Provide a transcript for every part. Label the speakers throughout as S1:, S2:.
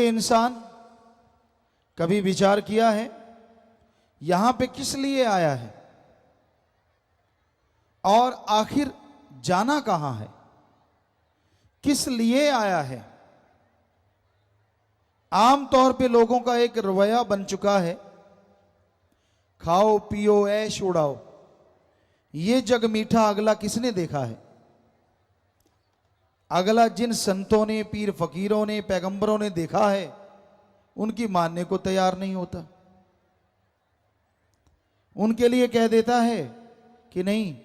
S1: इंसान कभी विचार किया है यहां पे किस लिए आया है और आखिर जाना कहां है, किस लिए आया है। आमतौर पे लोगों का एक रवैया बन चुका है, खाओ पियो ऐश उड़ाओ, ये जग मीठा अगला किसने देखा है। अगला जिन संतों ने, पीर फकीरों ने, पैगंबरों ने देखा है उनकी मानने को तैयार नहीं होता। उनके लिए कह देता है कि नहीं,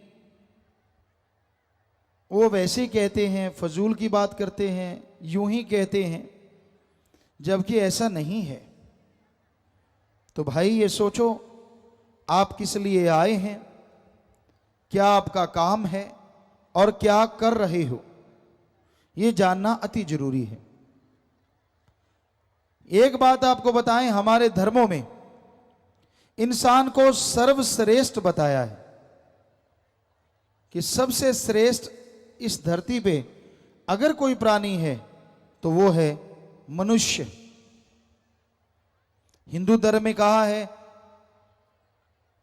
S1: वो वैसे ही कहते हैं, फजूल की बात करते हैं, यूं ही कहते हैं, जबकि ऐसा नहीं है। तो भाई ये सोचो, आप किस लिए आए हैं, क्या आपका काम है और क्या कर रहे हो, ये जानना अति जरूरी है। एक बात आपको बताएं, हमारे धर्मों में इंसान को सर्वश्रेष्ठ बताया है कि सबसे श्रेष्ठ इस धरती पे अगर कोई प्राणी है तो वो है मनुष्य। हिंदू धर्म में कहा है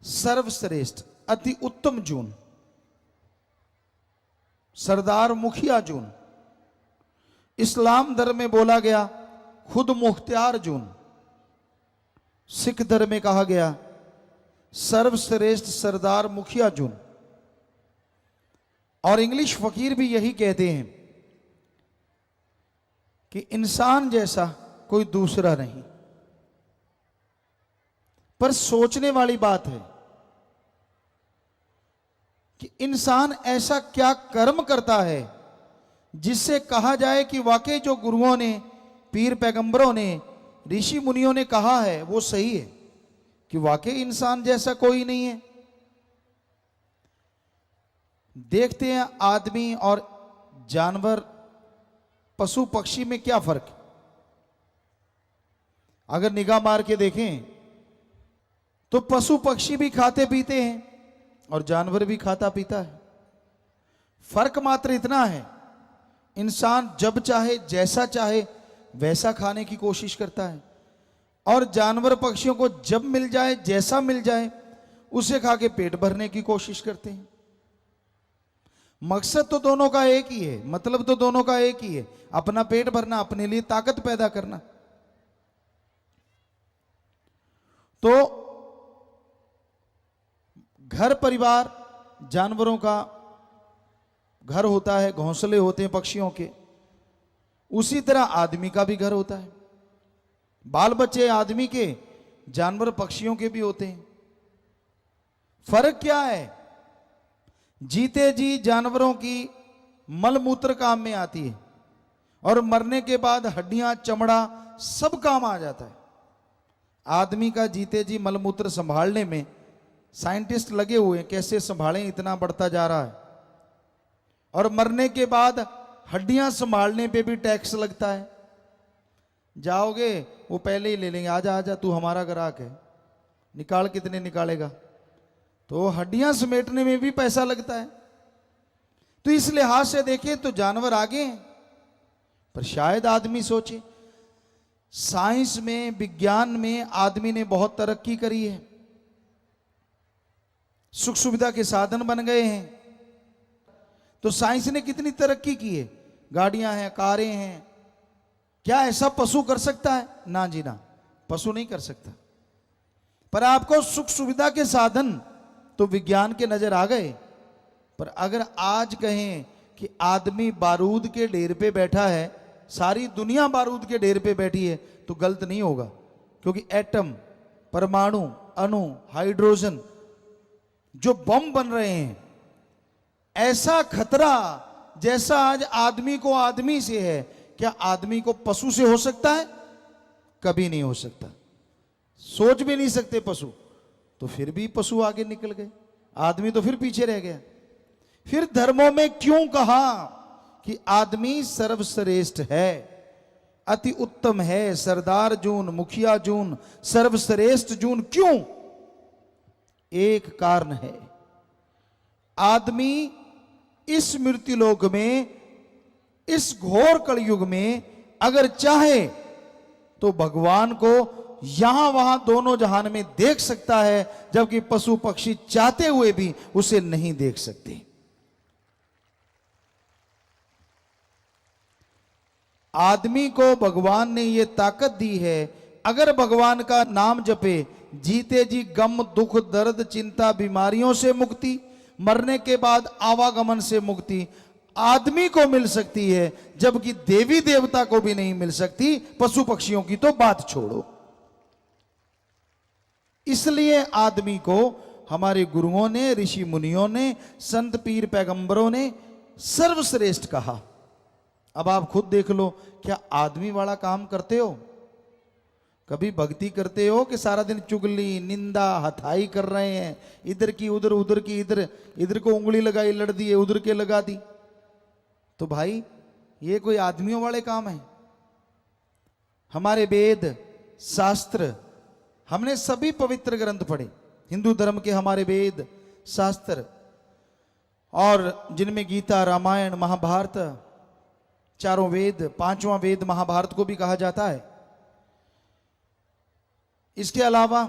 S1: सर्वश्रेष्ठ, अति उत्तम जून, सरदार मुखिया जून। इस्लाम धर्म में बोला गया खुद मुख्तियार जून। सिख धर्म में कहा गया सर्वश्रेष्ठ सरदार मुखिया जून। और इंग्लिश फकीर भी यही कहते हैं कि इंसान जैसा कोई दूसरा नहीं। पर सोचने वाली बात है कि इंसान ऐसा क्या कर्म करता है जिससे कहा जाए कि वाकई जो गुरुओं ने, पीर पैगंबरों ने, ऋषि मुनियों ने कहा है वो सही है, कि वाकई इंसान जैसा कोई नहीं है। देखते हैं आदमी और जानवर, पशु पक्षी में क्या फर्क है। अगर निगाह मार के देखें तो पशु पक्षी भी खाते पीते हैं और जानवर भी खाता पीता है। फर्क मात्र इतना है, इंसान जब चाहे, जैसा चाहे वैसा खाने की कोशिश करता है, और जानवर पक्षियों को जब मिल जाए, जैसा मिल जाए उसे खा के पेट भरने की कोशिश करते हैं। मकसद तो दोनों का एक ही है, मतलब तो दोनों का एक ही है, अपना पेट भरना, अपने लिए ताकत पैदा करना। तो घर परिवार जानवरों का घर होता है, घोंसले होते हैं पक्षियों के, उसी तरह आदमी का भी घर होता है। बाल बच्चे आदमी के, जानवर पक्षियों के भी होते हैं। फर्क क्या है? जीते जी जानवरों की मलमूत्र काम में आती है और मरने के बाद हड्डियां, चमड़ा सब काम आ जाता है। आदमी का जीते जी मलमूत्र संभालने में साइंटिस्ट लगे हुए हैं, कैसे संभालें, इतना बढ़ता जा रहा है। और मरने के बाद हड्डियां संभालने पे भी टैक्स लगता है। जाओगे वो पहले ही ले लेंगे, आजा आजा तू हमारा ग्राहक है, निकाल, कितने निकालेगा। तो हड्डियां समेटने में भी पैसा लगता है। तो इस लिहाज से देखें तो जानवर आगे हैं। पर शायद आदमी सोचे, साइंस में, विज्ञान में आदमी ने बहुत तरक्की करी है, सुख सुविधा के साधन बन गए हैं। तो साइंस ने कितनी तरक्की की है, गाड़ियां हैं, कारें हैं, क्या ऐसा पशु कर सकता है? ना जी ना, पशु नहीं कर सकता। पर आपको सुख सुविधा के साधन तो विज्ञान के नजर आ गए। पर अगर आज कहें कि आदमी बारूद के ढेर पे बैठा है, सारी दुनिया बारूद के ढेर पे बैठी है, तो गलत नहीं होगा। क्योंकि एटम, परमाणु, अणु, हाइड्रोजन जो बम बन रहे हैं, ऐसा खतरा जैसा आज आदमी को आदमी से है, क्या आदमी को पशु से हो सकता है? कभी नहीं हो सकता। सोच भी नहीं सकते पशु। तो फिर भी पशु आगे निकल गए, आदमी तो फिर पीछे रह गया। फिर धर्मों में क्यों कहा कि आदमी सर्वश्रेष्ठ है, अति उत्तम है, सरदार जून, मुखिया जून, सर्वश्रेष्ठ जून? क्यों? एक कारण है, आदमी इस मृत्युलोक में, इस घोर कलयुग में अगर चाहे तो भगवान को यहां वहां दोनों जहान में देख सकता है, जबकि पशु पक्षी चाहते हुए भी उसे नहीं देख सकते। आदमी को भगवान ने यह ताकत दी है, अगर भगवान का नाम जपे, जीते जी गम दुख दर्द चिंता बीमारियों से मुक्ति, मरने के बाद आवागमन से मुक्ति आदमी को मिल सकती है, जबकि देवी देवता को भी नहीं मिल सकती, पशु पक्षियों की तो बात छोड़ो। इसलिए आदमी को हमारे गुरुओं ने, ऋषि मुनियों ने, संत पीर पैगंबरों ने सर्वश्रेष्ठ कहा। अब आप खुद देख लो, क्या आदमी वाला काम करते हो? कभी भक्ति करते हो कि सारा दिन चुगली निंदा हथाई कर रहे हैं, इधर की उधर, उधर की इधर, इधर को उंगली लगाई लड़ दी, उधर के लगा दी? तो भाई ये कोई आदमियों वाले काम है? हमारे वेद शास्त्र, हमने सभी पवित्र ग्रंथ पढ़े, हिंदू धर्म के हमारे वेद शास्त्र, और जिनमें गीता रामायण महाभारत, चारों वेद, पांचवा वेद महाभारत को भी कहा जाता है। इसके अलावा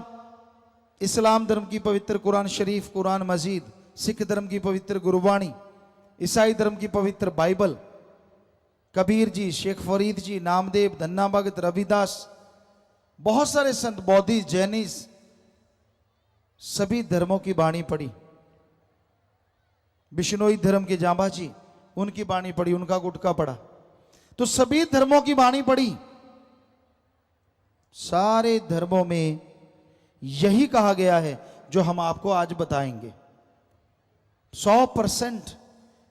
S1: इस्लाम धर्म की पवित्र कुरान शरीफ, कुरान मजीद, सिख धर्म की पवित्र गुरुवाणी, ईसाई धर्म की पवित्र बाइबल, कबीर जी, शेख फरीद जी, नामदेव, धन्ना भगत, रविदास, बहुत सारे संत, बौद्धिस्ट, जैनिस्ट, सभी धर्मों की बाणी पढ़ी। बिश्नोई धर्म के जांबा जी, उनकी बाणी पढ़ी, उनका गुटका पढ़ा। तो सभी धर्मों की बाणी पढ़ी। सारे धर्मों में यही कहा गया है जो हम आपको आज बताएंगे। 100%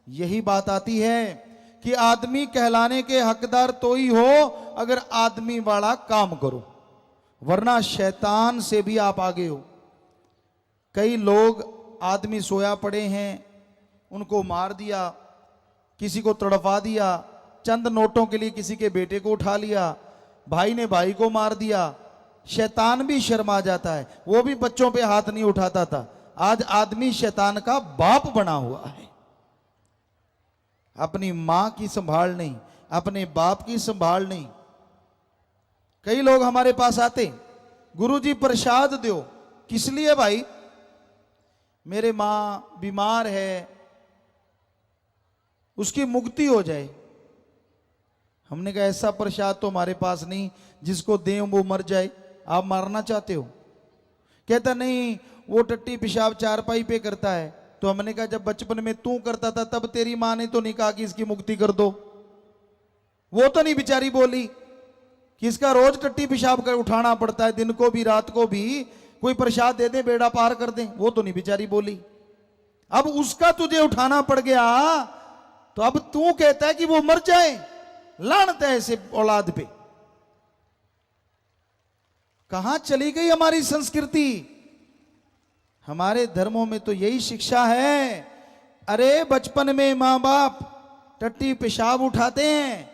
S1: यही बात आती है कि आदमी कहलाने के हकदार तो ही हो अगर आदमी वाला काम करो, वरना शैतान से भी आप आगे हो। कई लोग आदमी सोया पड़े हैं, उनको मार दिया, किसी को तड़पा दिया, चंद नोटों के लिए किसी के बेटे को उठा लिया, भाई ने भाई को मार दिया। शैतान भी शर्मा जाता है, वो भी बच्चों पे हाथ नहीं उठाता था। आज आदमी शैतान का बाप बना हुआ है। अपनी मां की संभाल नहीं, अपने बाप की संभाल नहीं। कई लोग हमारे पास आते, गुरुजी प्रसाद दो। किस लिए भाई? मेरे मां बीमार है, उसकी मुक्ति हो जाए। हमने कहा ऐसा प्रसाद तो हमारे पास नहीं जिसको दें वो मर जाए। आप मारना चाहते हो? कहता नहीं, वो टट्टी पेशाब चारपाई पे करता है। तो हमने कहा जब बचपन में तू करता था तब तेरी मां ने तो नहीं कहा कि इसकी मुक्ति कर दो? वो तो नहीं बेचारी बोली कि इसका रोज टट्टी पेशाब कर उठाना पड़ता है, दिन को भी रात को भी, कोई प्रसाद दे दे बेड़ा पार कर दे? वो तो नहीं बेचारी बोली। अब उसका तुझे उठाना पड़ गया, तो अब तू कहता है कि वो मर जाए। लानत है ऐसे औलाद पे। कहां चली गई हमारी संस्कृति? हमारे धर्मों में तो यही शिक्षा है। अरे बचपन में मां बाप टट्टी पेशाब उठाते हैं।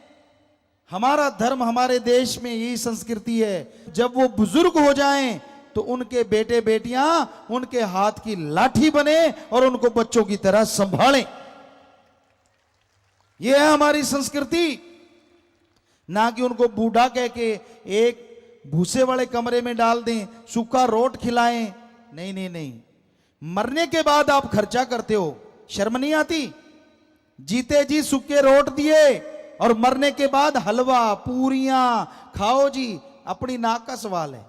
S1: हमारा धर्म, हमारे देश में यही संस्कृति है। जब वो बुजुर्ग हो जाएं तो उनके बेटे बेटियां उनके हाथ की लाठी बने और उनको बच्चों की तरह संभालें। यह है हमारी संस्कृति। ना कि उनको बूढ़ा कह के एक भूसे वाले कमरे में डाल दें, सूखा रोट खिलाएं। नहीं नहीं नहीं, मरने के बाद आप खर्चा करते हो, शर्म नहीं आती? जीते जी सूखे रोट दिए और मरने के बाद हलवा पूरियां खाओ जी, अपनी नाक का सवाल है।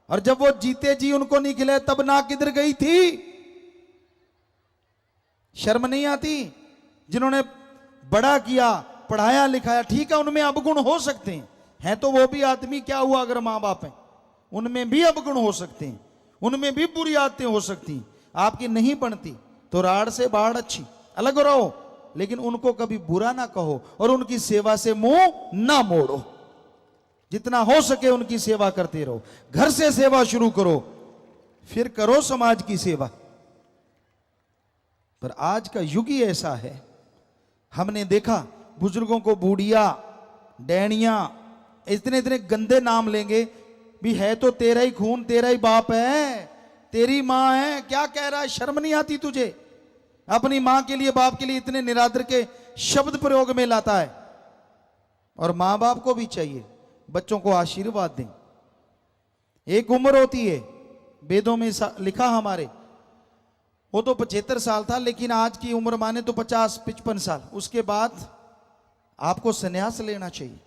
S1: और जब वो जीते जी उनको नहीं खिलाए तब नाक किधर गई थी? शर्म नहीं आती? जिन्होंने बड़ा किया, पढ़ाया लिखाया, ठीक है उनमें अवगुण हो सकते हैं तो वो भी आदमी, क्या हुआ अगर मां बाप हैं? उनमें भी अवगुण हो सकते हैं, उनमें भी बुरी आदतें हो सकती हैं। आपकी नहीं बनती तो राड़ से बाढ़ अच्छी, अलग रहो, लेकिन उनको कभी बुरा ना कहो और उनकी सेवा से मुंह ना मोड़ो। जितना हो सके उनकी सेवा करते रहो। घर से सेवा शुरू करो, फिर करो समाज की सेवा। पर आज का युग ही ऐसा है। हमने देखा बुजुर्गों को बूढ़िया, डैनिया, इतने इतने गंदे नाम लेंगे भी। है तो तेरा ही खून, तेरा ही बाप है, तेरी मां है, क्या कह रहा है? शर्म नहीं आती तुझे? अपनी मां के लिए, बाप के लिए इतने निरादर के शब्द प्रयोग में लाता है। और मां बाप को भी चाहिए, बच्चों को आशीर्वाद दें। एक उम्र होती है, वेदों में लिखा हमारे, वो तो 75 साल था, लेकिन आज की उम्र माने तो 50-55 साल। उसके बाद आपको संन्यास लेना चाहिए।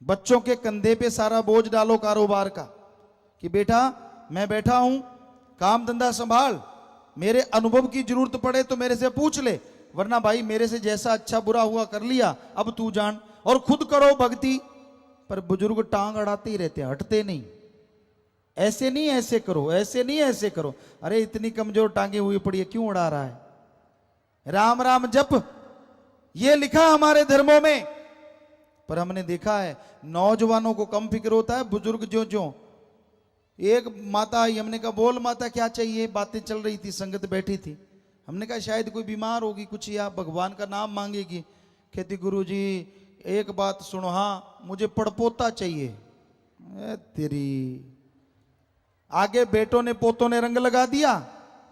S1: बच्चों के कंधे पे सारा बोझ डालो कारोबार का, कि बेटा मैं बैठा हूं, काम धंधा संभाल, मेरे अनुभव की जरूरत पड़े तो मेरे से पूछ ले, वरना भाई मेरे से जैसा अच्छा बुरा हुआ कर लिया, अब तू जान। और खुद करो भक्ति। पर बुजुर्ग टांग अड़ाते ही रहते हैं, हटते नहीं। ऐसे नहीं ऐसे करो, ऐसे नहीं ऐसे करो। अरे इतनी कमजोर टांगे हुई पड़ी है, क्यों उड़ा रहा है? राम राम जप, ये लिखा हमारे धर्मों में। पर हमने देखा है नौजवानों को कम फिक्र होता है, बुजुर्ग जो जो। एक माता आई, हमने कहा बोल माता क्या चाहिए? बातें चल रही थी, संगत बैठी थी। हमने कहा शायद कोई बीमार होगी कुछ, या भगवान का नाम मांगेगी। कहती गुरुजी एक बात सुनो, हाँ मुझे पड़पोता चाहिए। तेरी आगे बेटों ने पोतों ने रंग लगा दिया।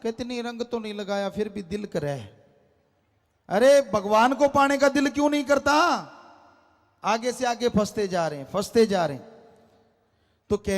S1: कहती नहीं रंग तो नहीं लगाया, फिर भी दिल करे। अरे भगवान को पाने का दिल क्यों नहीं करता? आगे से आगे फंसते जा रहे हैं, फंसते जा रहे हैं। तो